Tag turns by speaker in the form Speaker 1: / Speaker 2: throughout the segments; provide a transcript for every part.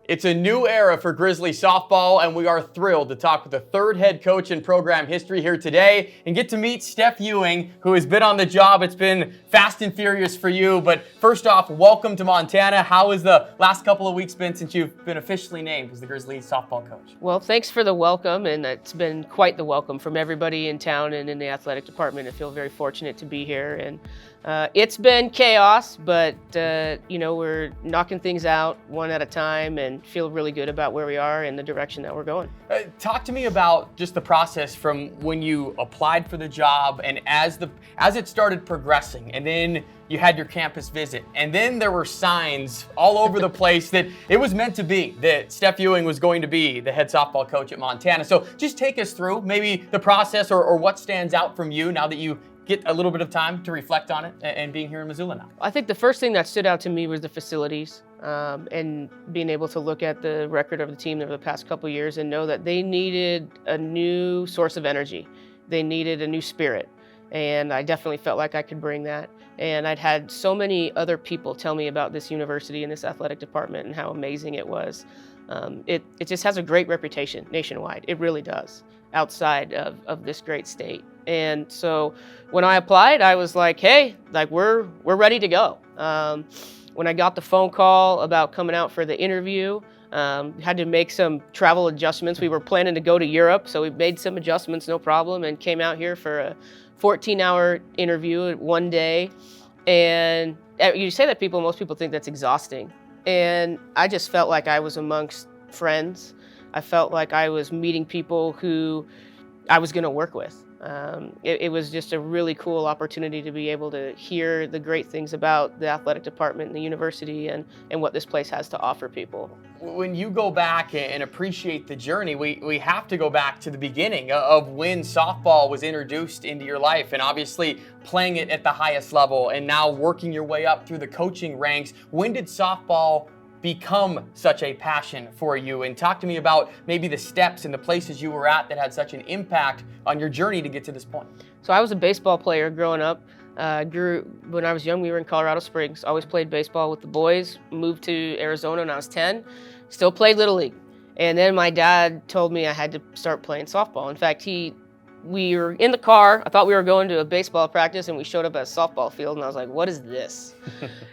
Speaker 1: It's a new era for Grizzly softball, and we are thrilled to talk with the third head coach in program history here today and get to meet Stef Ewing, who has been on the job. It's been fast and furious for you, but first off, welcome to Montana. How has the last couple of weeks been since you've been officially named as the Grizzly softball coach?
Speaker 2: Well, thanks for the welcome, and it's been quite the welcome from everybody in town and in the athletic department. I feel very fortunate to be here, and it's been chaos, but we're knocking things out one at a time and feel really good about where we are and the direction that we're going.
Speaker 1: Talk to me about just the process from when you applied for the job and as it started progressing, and then you had your campus visit, and then there were signs all over the place that it was meant to be, that Stef Ewing was going to be the head softball coach at Montana. So just take us through maybe the process or what stands out from you now that you get a little bit of time to reflect on it and being here in Missoula now.
Speaker 2: I think the first thing that stood out to me was the facilities and being able to look at the record of the team over the past couple of years and know that they needed a new source of energy. They needed a new spirit, and I definitely felt like I could bring that. And I'd had so many other people tell me about this university and this athletic department and how amazing it was. It just has a great reputation nationwide. It really does, outside of this great state. And so when I applied, I was like, hey, we're ready to go. When I got the phone call about coming out for the interview, had to make some travel adjustments. We were planning to go to Europe, so we made some adjustments, no problem, and came out here for a 14-hour interview one day. And you say that most people think that's exhausting. And I just felt like I was amongst friends. I felt like I was meeting people who I was going to work with. It was just a really cool opportunity to be able to hear the great things about the athletic department and the university and what this place has to offer people.
Speaker 1: When you go back and appreciate the journey, we have to go back to the beginning of when softball was introduced into your life, and obviously playing it at the highest level and now working your way up through the coaching ranks. When did softball become such a passion for you? And talk to me about maybe the steps and the places you were at that had such an impact on your journey to get to this point.
Speaker 2: So I was a baseball player growing up. When I was young, we were in Colorado Springs. Always played baseball with the boys. Moved to Arizona when I was 10. Still played Little League. And then my dad told me I had to start playing softball. In fact, we were in the car. I thought we were going to a baseball practice, and we showed up at a softball field, and I was like, what is this?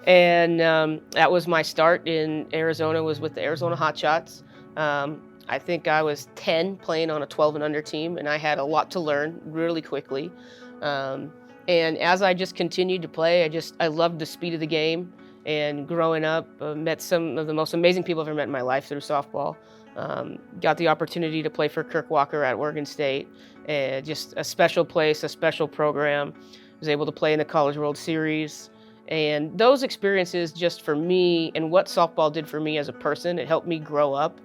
Speaker 2: And that was my start in Arizona, was with the Arizona Hotshots. I think I was 10 playing on a 12 and under team, and I had a lot to learn really quickly. And as I just continued to play, I loved the speed of the game. And growing up, met some of the most amazing people I've ever met in my life through softball. Got the opportunity to play for Kirk Walker at Oregon State. Just a special place, a special program. Was able to play in the College World Series. And those experiences, just for me and what softball did for me as a person, it helped me grow up,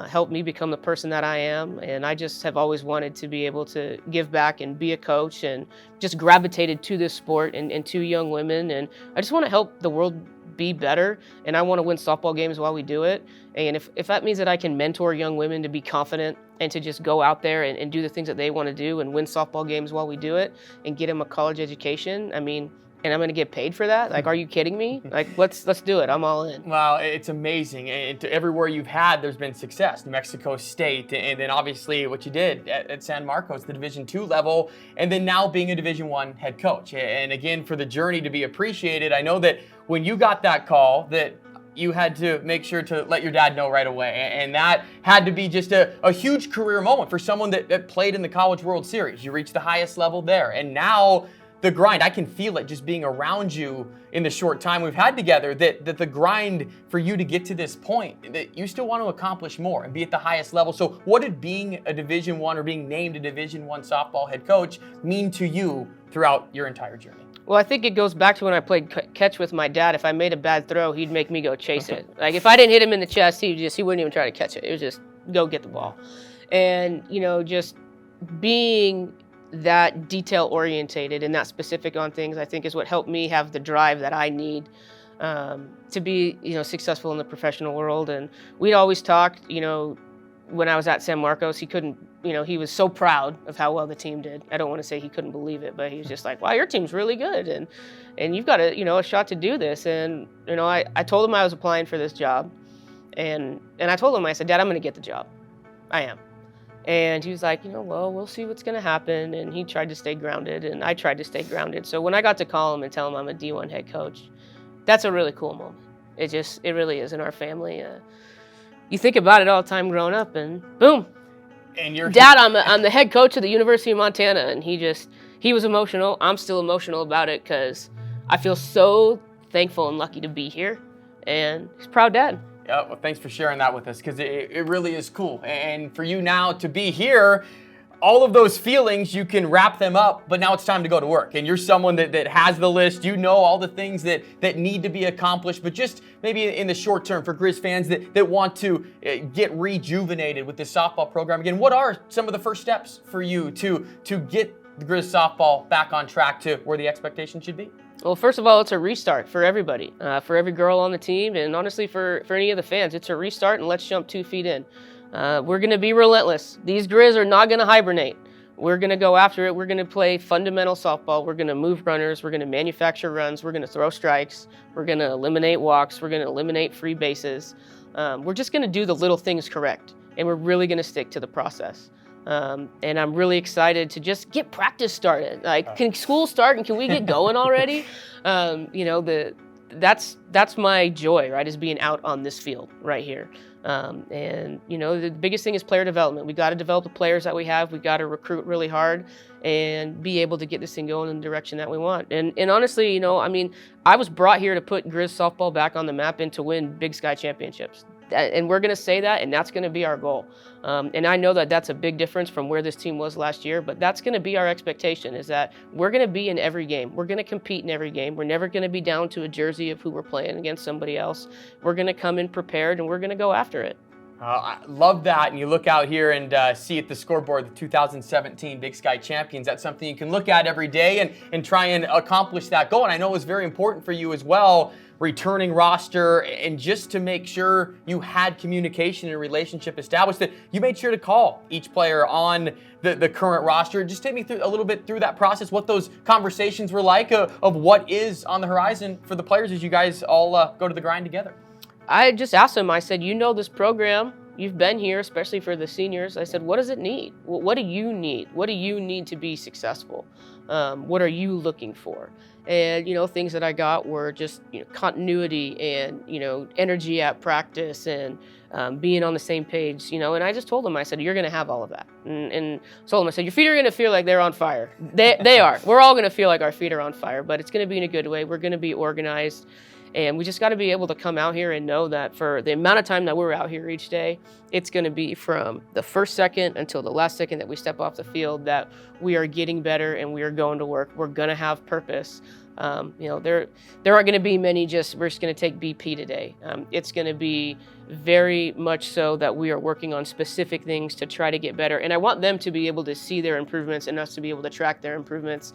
Speaker 2: helped me become the person that I am. And I just have always wanted to be able to give back and be a coach, and just gravitated to this sport and to young women. And I just want to help the world be better, and I want to win softball games while we do it. And if that means that I can mentor young women to be confident and to just go out there and do the things that they want to do and win softball games while we do it and get them a college education, and I'm going to get paid for that? Are you kidding me? Let's do it. I'm all in.
Speaker 1: Well, it's amazing. And everywhere you've had, there's been success. New Mexico State, and then obviously what you did at San Marcos, the Division II level, and then now being a Division I head coach. And again, for the journey to be appreciated, I know that when you got that call, that you had to make sure to let your dad know right away. And that had to be just a huge career moment for someone that played in the College World Series. You reached the highest level there. And now the grind, I can feel it just being around you in the short time we've had together, that the grind for you to get to this point, that you still want to accomplish more and be at the highest level. So what did being a Division I or being named a Division I softball head coach mean to you throughout your entire journey?
Speaker 2: Well, I think it goes back to when I played catch with my dad. If I made a bad throw, he'd make me go chase it. If I didn't hit him in the chest, he wouldn't even try to catch it. It was just go get the ball. And, just being that detail orientated and that specific on things, I think, is what helped me have the drive that I need to be, successful in the professional world. And we'd always talked, when I was at San Marcos, he couldn't, he was so proud of how well the team did. I don't want to say he couldn't believe it, but he was just like, wow, your team's really good. And you've got a shot to do this. And, I told him I was applying for this job. And I told him, I said, Dad, I'm going to get the job. I am. And he was like, well, we'll see what's going to happen. And he tried to stay grounded, and I tried to stay grounded. So when I got to call him and tell him I'm a D1 head coach, that's a really cool moment. It really is in our family. You think about it all the time growing up, and boom.
Speaker 1: And you're
Speaker 2: Dad, I'm the head coach of the University of Montana. And he was emotional. I'm still emotional about it because I feel so thankful and lucky to be here. And he's a proud dad.
Speaker 1: Yeah, well, thanks for sharing that with us, because it really is cool. And for you now to be here, all of those feelings, you can wrap them up, but now it's time to go to work. And you're someone that has the list. You know all the things that need to be accomplished, but just maybe in the short term for Griz fans that want to get rejuvenated with this softball program again, what are some of the first steps for you to get the Griz softball back on track to where the expectation should be?
Speaker 2: Well, first of all, it's a restart for everybody, for every girl on the team, and honestly for any of the fans. It's a restart, and let's jump 2 feet in. We're going to be relentless. These Griz are not going to hibernate. We're going to go after it. We're going to play fundamental softball. We're going to move runners. We're going to manufacture runs. We're going to throw strikes. We're going to eliminate walks. We're going to eliminate free bases. We're just going to do the little things correct, and we're really going to stick to the process. And I'm really excited to just get practice started. Like, can school start and can we get going already? That's my joy, right? Is being out on this field right here. And the biggest thing is player development. We got to develop the players that we have. We got to recruit really hard and be able to get this thing going in the direction that we want. And honestly, I was brought here to put Griz softball back on the map and to win Big Sky championships. And we're going to say that, and that's going to be our goal. And I know that that's a big difference from where this team was last year, but that's going to be our expectation, is that we're going to be in every game. We're going to compete in every game. We're never going to be down to a jersey of who we're playing against somebody else. We're going to come in prepared, and we're going to go after it.
Speaker 1: I love that. And you look out here and see at the scoreboard the 2017 Big Sky champions. That's something you can look at every day and try and accomplish that goal. And I know it was very important for you as well, returning roster, and just to make sure you had communication and relationship established, that you made sure to call each player on the current roster. Just take me through a little bit through that process, what those conversations were like of what is on the horizon for the players as you guys all go to the grind together.
Speaker 2: I just asked him, I said, this program, you've been here, especially for the seniors. I said, what does it need? What do you need? What do you need to be successful? What are you looking for? And, things that I got were just, continuity and, energy at practice and being on the same page, and I just told him, I said, you're going to have all of that. And told him, I said, your feet are going to feel like they're on fire. They are. We're all going to feel like our feet are on fire, but it's going to be in a good way. We're going to be organized. And we just got to be able to come out here and know that for the amount of time that we're out here each day, it's going to be from the first second until the last second that we step off the field, that we are getting better and we are going to work. We're going to have purpose. There aren't going to be many we're just going to take BP today. It's going to be very much so that we are working on specific things to try to get better. And I want them to be able to see their improvements and us to be able to track their improvements.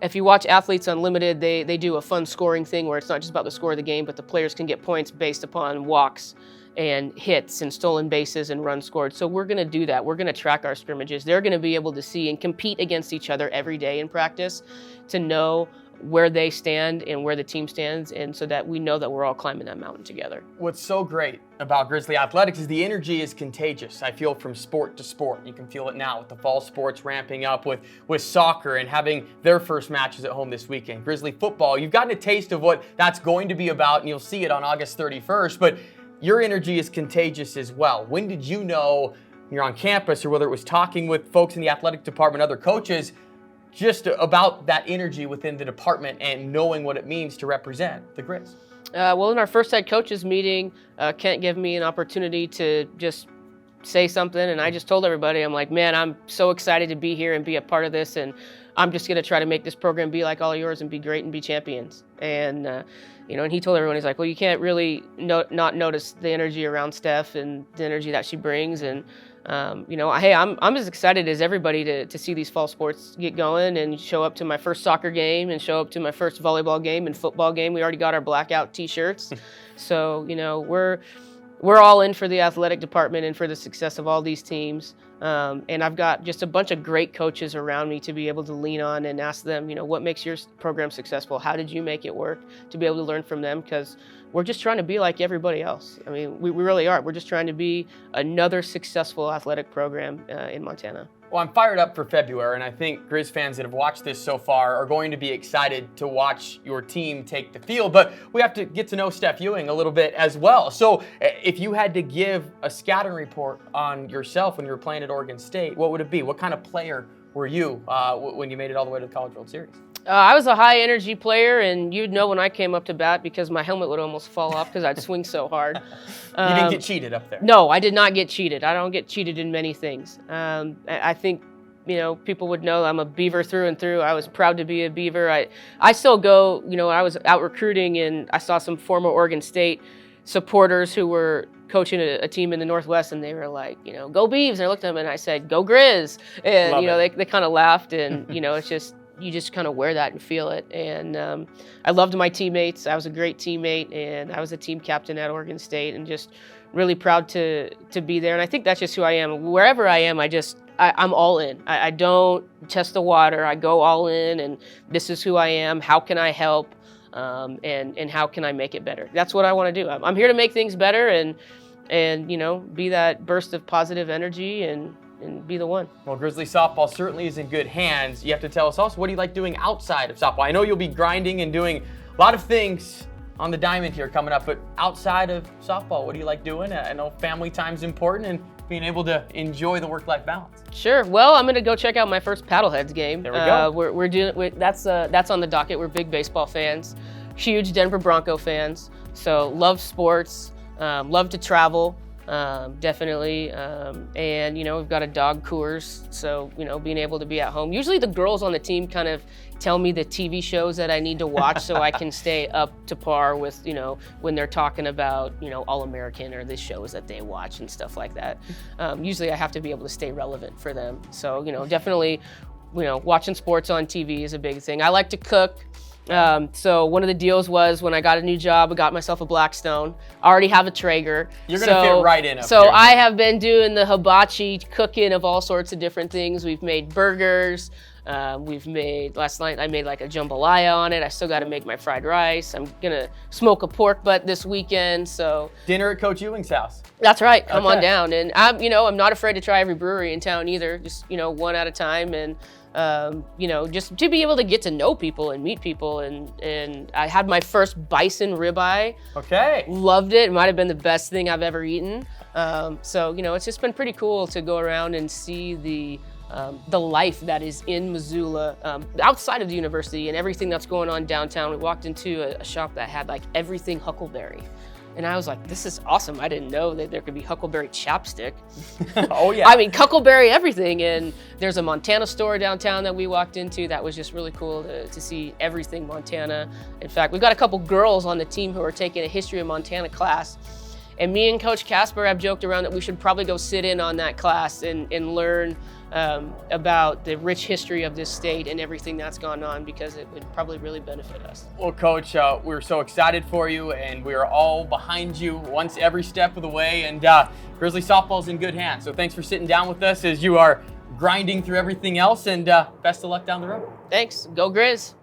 Speaker 2: If you watch Athletes Unlimited, they do a fun scoring thing where it's not just about the score of the game, but the players can get points based upon walks and hits and stolen bases and runs scored. So we're going to do that. We're going to track our scrimmages. They're going to be able to see and compete against each other every day in practice to know where they stand and where the team stands, and so that we know that we're all climbing that mountain together.
Speaker 1: What's so great about Grizzly Athletics is the energy is contagious. I feel from sport to sport. You can feel it now with the fall sports ramping up with soccer and having their first matches at home this weekend. Grizzly football, you've gotten a taste of what that's going to be about, and you'll see it on August 31st, but your energy is contagious as well. When did you know you're on campus, or whether it was talking with folks in the athletic department, other coaches, just about that energy within the department and knowing what it means to represent the Griz?
Speaker 2: Well, in our first head coaches meeting, Kent gave me an opportunity to just say something, and I just told everybody, I'm like, man, I'm so excited to be here and be a part of this, and I'm just going to try to make this program be like all yours and be great and be champions. And and he told everyone, he's like, well, you can't really not notice the energy around Stef and the energy that she brings. And hey, I'm as excited as everybody to see these fall sports get going and show up to my first soccer game and show up to my first volleyball game and football game. We already got our blackout T-shirts, so we're all in for the athletic department and for the success of all these teams. And I've got just a bunch of great coaches around me to be able to lean on and ask them, what makes your program successful? How did you make it work? To be able to learn from them, because we're just trying to be like everybody else. I mean, we really are. We're just trying to be another successful athletic program in Montana.
Speaker 1: Well, I'm fired up for February, and I think Griz fans that have watched this so far are going to be excited to watch your team take the field. But we have to get to know Stef Ewing a little bit as well. So if you had to give a scouting report on yourself when you were playing at Oregon State, what would it be? What kind of player were you when you made it all the way to the College World Series?
Speaker 2: I was a high energy player, and you'd know when I came up to bat because my helmet would almost fall off because I'd swing so hard.
Speaker 1: You didn't get cheated up there?
Speaker 2: No, I did not get cheated. I don't get cheated in many things. I think, people would know I'm a Beaver through and through. I was proud to be a Beaver. I still go, I was out recruiting, and I saw some former Oregon State supporters who were coaching a team in the Northwest, and they were like, go Beavs. And I looked at them and I said, go Griz. And, they kind of laughed, and, it's just, you just kind of wear that and feel it. And I loved my teammates. I was a great teammate, and I was a team captain at Oregon State, and just really proud to be there. And I think that's just who I am. Wherever I am, I'm all in. I don't test the water. I go all in, and this is who I am. How can I help? And how can I make it better? That's what I want to do. I'm here to make things better and be that burst of positive energy and be the one.
Speaker 1: Well, Grizzly softball certainly is in good hands. You have to tell us also, what do you like doing outside of softball? I know you'll be grinding and doing a lot of things on the diamond here coming up, but outside of softball, what do you like doing? I know family time's important and being able to enjoy the work-life balance.
Speaker 2: Sure. Well, I'm going to go check out my first Paddleheads game.
Speaker 1: There we go.
Speaker 2: We're doing that's on the docket. We're big baseball fans, huge Denver Bronco fans. So love sports, love to travel. Definitely. And, we've got a dog Coors. So, being able to be at home. Usually the girls on the team kind of tell me the TV shows that I need to watch so I can stay up to par with, when they're talking about, All-American or the shows that they watch and stuff like that. Usually I have to be able to stay relevant for them. So, definitely, watching sports on TV is a big thing. I like to cook. So one of the deals was when I got a new job, I got myself a Blackstone. I already have a Traeger.
Speaker 1: You're going to fit right in up
Speaker 2: So
Speaker 1: here.
Speaker 2: I have been doing the hibachi cooking of all sorts of different things. We've made burgers. Last night I made like a jambalaya on it. I still got to make my fried rice. I'm going to smoke a pork butt this weekend. So
Speaker 1: dinner at Coach Ewing's house.
Speaker 2: That's right. Come on down. And I'm not afraid to try every brewery in town either. Just, one at a time. And just to be able to get to know people and meet people. And I had my first bison ribeye.
Speaker 1: Okay.
Speaker 2: Loved it. It might have been the best thing I've ever eaten. So, it's just been pretty cool to go around and see the life that is in Missoula, outside of the university and everything that's going on downtown. We walked into a shop that had like everything Huckleberry. And I was like, this is awesome. I didn't know that there could be Huckleberry chapstick.
Speaker 1: Oh, yeah.
Speaker 2: I mean, Huckleberry everything. And there's a Montana store downtown that we walked into that was just really cool to see everything Montana. In fact, we've got a couple girls on the team who are taking a history of Montana class. And me and Coach Casper have joked around that we should probably go sit in on that class and learn about the rich history of this state and everything that's gone on, because it would probably really benefit us.
Speaker 1: Well, Coach, we're so excited for you, and we are all behind you once every step of the way. And Grizzly softball's in good hands. So thanks for sitting down with us as you are grinding through everything else, and best of luck down the road.
Speaker 2: Thanks. Go Griz.